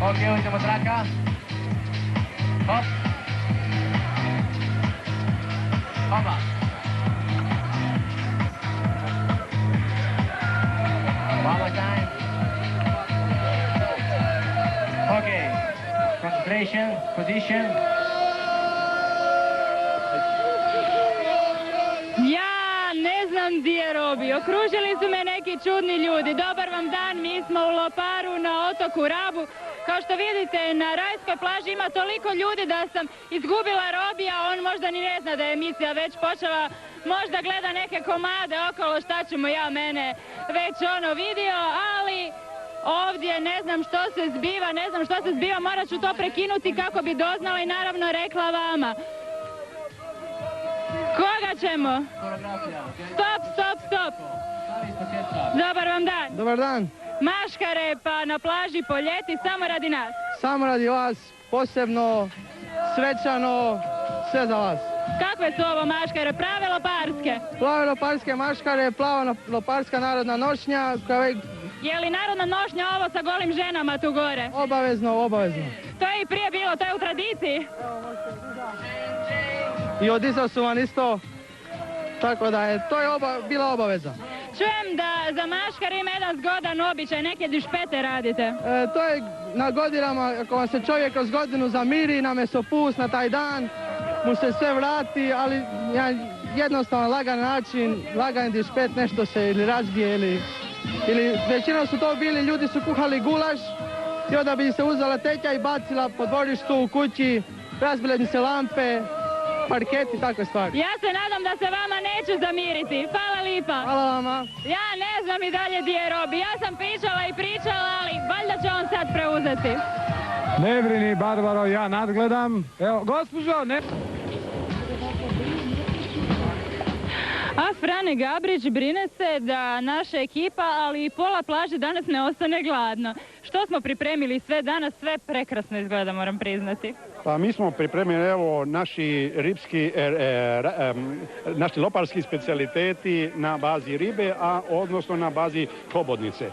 Ok, uzmemo zraka. Hop. Hopa. One more time. Okay. Concentration, position. Ja ne znam gdje je Robi. Okružili su me neki čudni ljudi. Dobar vam dan, mi smo u Loparu na otoku Rabu. Kao što vidite, na rajskoj plaži ima toliko ljudi da sam izgubila Robija. On možda ni ne zna da je emisija već počela. Možda gleda neke komade okolo, šta ćemo ja, mene već vidio, ali ovdje ne znam što se zbiva, morat ću to prekinuti kako bi doznala i naravno rekla vama. Koga ćemo? Stop. Dobar vam dan. Dobar dan. Maškare pa na plaži po ljeti samo radi nas. Samo radi vas, posebno, srećano, sve za vas. Kakve su ovo maškare? Prave loparske? Plave loparske maškare, plava loparska narodna nošnja. Je li narodna nošnja ovo sa golim ženama tu gore? Obavezno. To je i prije bilo, to je u tradiciji. I odizao su vam isto, tako da je to bila obaveza. Čujem da za maškar ima jedan zgodan običaj, neke dišpete radite. To je na godinama, ako vam se čovjek kroz godinu zamiri na mesopust na taj dan, mu se sve vrati, ali jednostavan, lagan način, lagan dišpet, nešto se ili razbije ili većinom su to bili, ljudi su kuhali gulaš i onda bi se uzela teća i bacila po dvorištu u kući, razbile bi se lampe, parketi, takve stvari. Ja se nadam da se vama neću zamiriti. Hvala lipa. Hvala vama. Ja ne znam i dalje gdje je Robi. Ja sam pričala, ali valjda će on sad preuzeti. Ne brini, Barbaro, ja nadgledam. Evo, gospođo, ne... A Frane Gabrić brine se da naša ekipa, ali i pola plaže danas ne ostane gladno. Što smo pripremili sve danas, sve prekrasno izgleda, moram priznati. Pa mi smo pripremili, evo, naši ribski, naši loparski specijaliteti na bazi ribe, a odnosno na bazi hobotnice.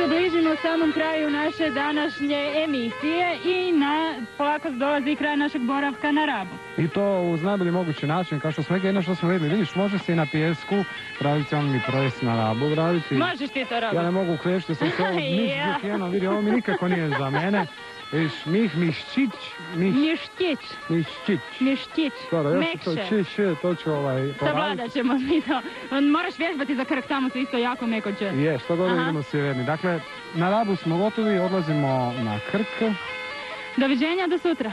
Bližimo samom kraju naše današnje emisije i polako dolazi kraj našeg boravka na Rabu. I to uz najbolji mogući način, kao što smo rekli, jedno što smo vidjeli, vidiš, može se i na pijesku tradicionalni pres na Rabu raditi. Možeš ti to, Robo? Ja ne mogu kliješiti, sam se ovo niš vidi, ovo mi nikako nije za mene. Vidiš, mišćić. Dobro, još to ću savladat ćemo mi to. Moraš vježbati za krk, tamo se isto jako meko će. Je, što god idemo sjeverni. Dakle, na Rabu smo gotovi, odlazimo na Krk. Doviđenja, do sutra.